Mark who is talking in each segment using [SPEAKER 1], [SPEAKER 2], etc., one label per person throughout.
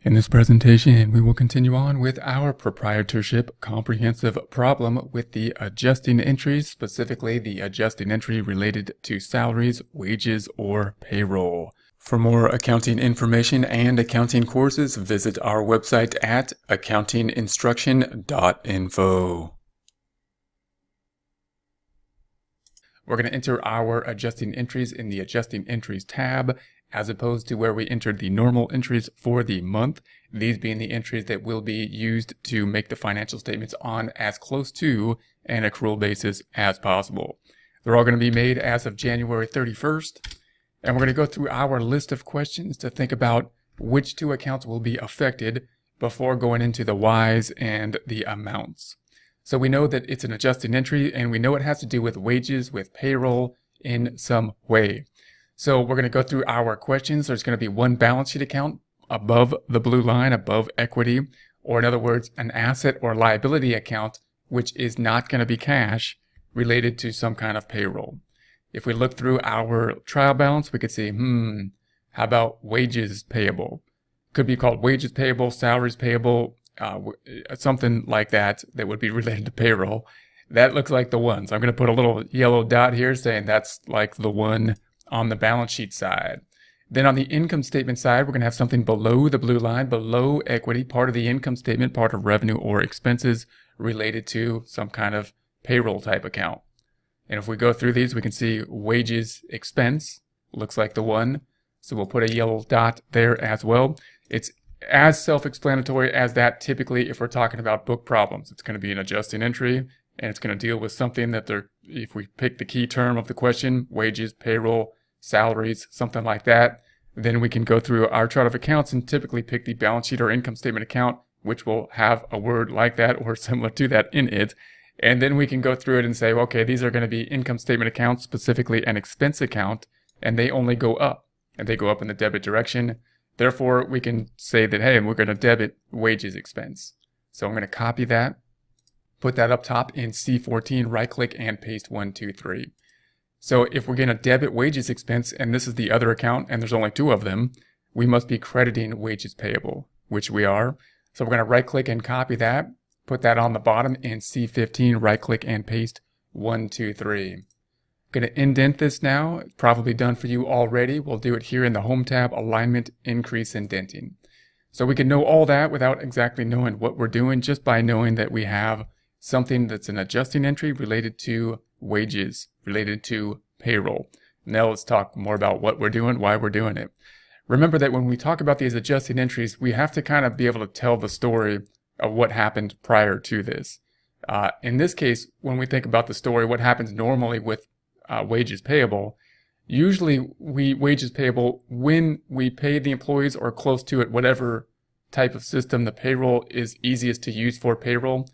[SPEAKER 1] In this presentation, we will continue on with our proprietorship comprehensive problem with the adjusting entries, specifically the adjusting entry related to salaries, wages, or payroll. For more accounting information and accounting courses, visit our website at accountinginstruction.info. We're going to enter our adjusting entries in the adjusting entries tab, as opposed to where we entered the normal entries for the month, these being the entries that will be used to make the financial statements on as close to an accrual basis as possible. They're all going to be made as of January 31st, and we're going to go through our list of questions to think about which two accounts will be affected before going into the whys and the amounts. So we know that it's an adjusting entry, and we know it has to do with wages, with payroll in some way. So we're going to go through our questions. There's going to be one balance sheet account above the blue line, above equity, or in other words, an asset or liability account, which is not going to be cash related to some kind of payroll. If we look through our trial balance, we could see, how about wages payable? Could be called wages payable, salaries payable, something like that would be related to payroll. That looks like the one. So I'm going to put a little yellow dot here saying that's like the one on the balance sheet side. Then on the income statement side, we're going to have something below the blue line, below equity, part of the income statement, part of revenue or expenses related to some kind of payroll type account. And if we go through these, we can see wages expense looks like the one. So we'll put a yellow dot there as well. It's as self-explanatory as that typically if we're talking about book problems. It's going to be an adjusting entry, and it's going to deal with something that if we pick the key term of the question, wages, payroll, salaries, something like that, then we can go through our chart of accounts and typically pick the balance sheet or income statement account, which will have a word like that or similar to that in it. And then we can go through it and say, okay, these are going to be income statement accounts, specifically an expense account, and they only go up, and they go up in the debit direction. Therefore, we can say that, hey, we're going to debit wages expense. So I'm going to copy that, put that up top in C14, right click and paste 1, 2, 3. So if we're going to debit wages expense, and this is the other account, and there's only two of them, we must be crediting wages payable, which we are. So we're going to right click and copy that, put that on the bottom in C15, right click and paste 1, 2, 3. Going to indent this now. It's probably done for you already. We'll do it here in the Home tab, Alignment, Increase, Indenting. So we can know all that without exactly knowing what we're doing, just by knowing that we have something that's an adjusting entry related to wages, related to payroll. Now let's talk more about what we're doing, why we're doing it. Remember that when we talk about these adjusting entries, we have to kind of be able to tell the story of what happened prior to this. In this case, when we think about the story, what happens normally with wages payable, usually wages payable when we pay the employees or close to it, whatever type of system the payroll is easiest to use for payroll,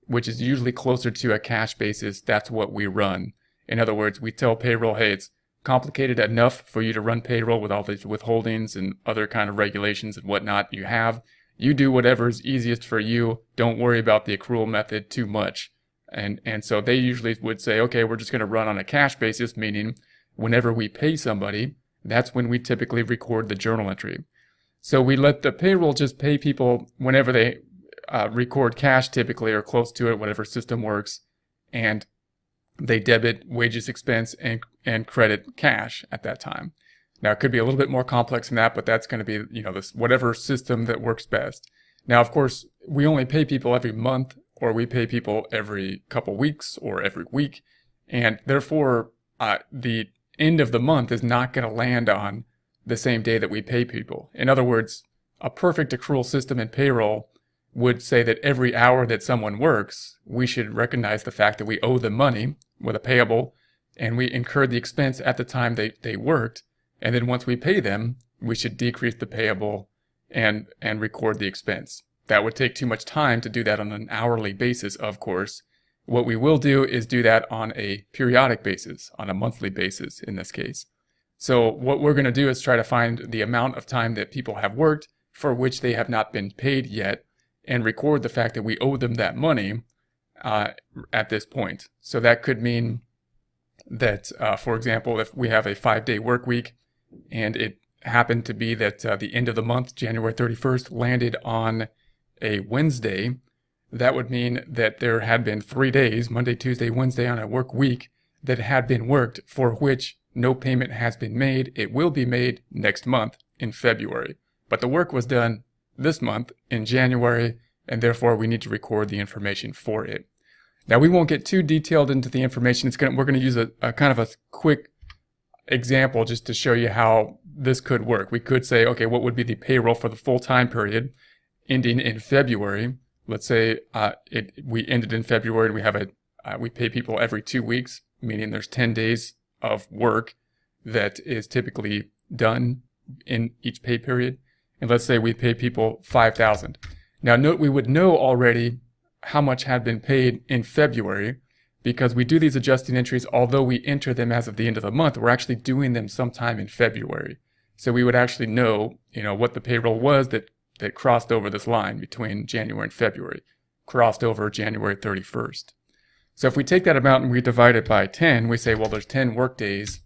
[SPEAKER 1] which is usually closer to a cash basis. That's what we run. In other words, we tell payroll, hey, it's complicated enough for you to run payroll with all these withholdings and other kind of regulations and whatnot you have. You do whatever's easiest for you. Don't worry about the accrual method too much. And so they usually would say, okay, we're just going to run on a cash basis, meaning whenever we pay somebody, that's when we typically record the journal entry. So we let the payroll just pay people whenever they record cash typically, or close to it, whatever system works, and they debit wages expense and credit cash at that time. Now it could be a little bit more complex than that, but that's going to be, this whatever system that works best. Now, of course, we only pay people every month, or we pay people every couple weeks or every week, and therefore the end of the month is not going to land on the same day that we pay people. In other words, a perfect accrual system in payroll would say that every hour that someone works, we should recognize the fact that we owe them money with a payable, and we incurred the expense at the time they worked, and then once we pay them, we should decrease the payable and record the expense. That would take too much time to do that on an hourly basis, of course. What we will do is do that on a periodic basis, on a monthly basis in this case. So what we're going to do is try to find the amount of time that people have worked for which they have not been paid yet, and record the fact that we owe them that money at this point. So that could mean that, for example, if we have a 5-day work week and happened to be that the end of the month, January 31st, landed on a Wednesday, that would mean that there had been 3 days, Monday, Tuesday, Wednesday, on a work week that had been worked for which no payment has been made. It will be made next month in February. But the work was done this month in January, and therefore we need to record the information for it. Now, we won't get too detailed into the information. We're going to use a kind of a quick example just to show you how this could work. We could say, okay, what would be the payroll for the full time period ending in February? Let's say we ended in February and we have we pay people every 2 weeks, meaning there's 10 days of work that is typically done in each pay period. And let's say we pay people $5,000. Now, note we would know already how much had been paid in February, because we do these adjusting entries, although we enter them as of the end of the month, we're actually doing them sometime in February. So we would actually know, what the payroll was that crossed over this line between January and February, crossed over January 31st. So if we take that amount and we divide it by 10, we say, well, there's 10 work days,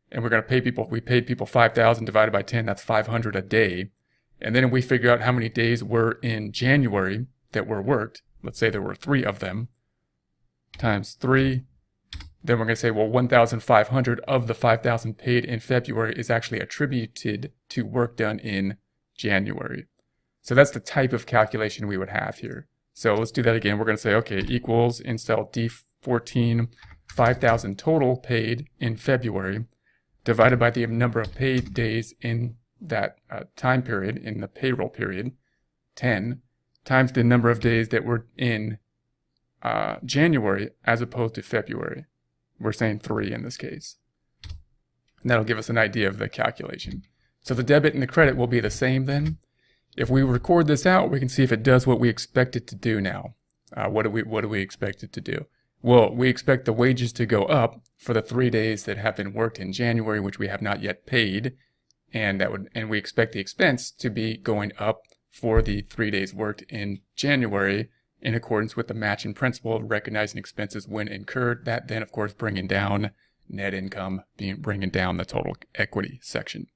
[SPEAKER 1] and we're going to pay people, we paid people 5,000 divided by 10, that's 500 a day. And then we figure out how many days were in January that were worked. Let's say there were 3 of them, times 3. Then we're going to say, well, 1,500 of the 5,000 paid in February is actually attributed to work done in January. So that's the type of calculation we would have here. So let's do that again. We're going to say, okay, equals in cell D14, 5,000 total paid in February, divided by the number of paid days in that time period, in the payroll period, 10, times the number of days that were in January as opposed to February. We're saying 3 in this case. And that'll give us an idea of the calculation. So the debit and the credit will be the same then. If we record this out, we can see if it does what we expect it to do now. What do we expect it to do? Well, we expect the wages to go up for the 3 days that have been worked in January, which we have not yet paid, and we expect the expense to be going up for the 3 days worked in January, in accordance with the matching principle of recognizing expenses when incurred. That then, of course, bringing down net income, bringing down the total equity section.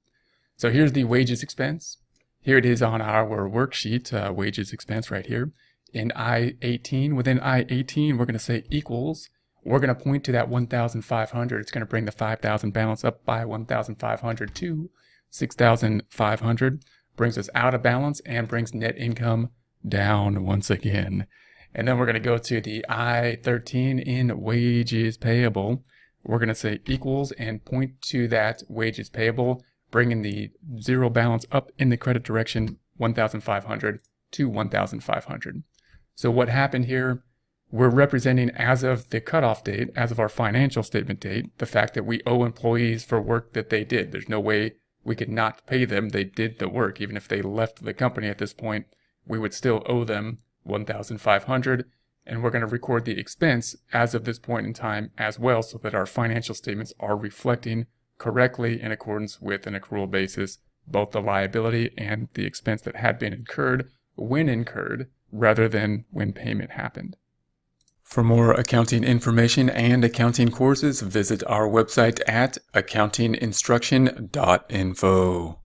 [SPEAKER 1] So here's the wages expense. Here it is on our worksheet, wages expense right here. In I-18, within I-18, we're going to say equals. We're going to point to that 1,500. It's going to bring the 5,000 balance up by 1,500 to 6,500. Brings us out of balance and brings net income down once again. And then we're going to go to the I-13 in wages payable. We're going to say equals and point to that wages payable, bringing the zero balance up in the credit direction, 1,500 to 1,500. So what happened here, we're representing as of the cutoff date, as of our financial statement date, the fact that we owe employees for work that they did. There's no way we could not pay them. They did the work. Even if they left the company at this point, we would still owe them 1,500, and we're going to record the expense as of this point in time as well, so that our financial statements are reflecting correctly in accordance with an accrual basis, both the liability and the expense that had been incurred when incurred, rather than when payment happened. For more accounting information and accounting courses, visit our website at accountinginstruction.info.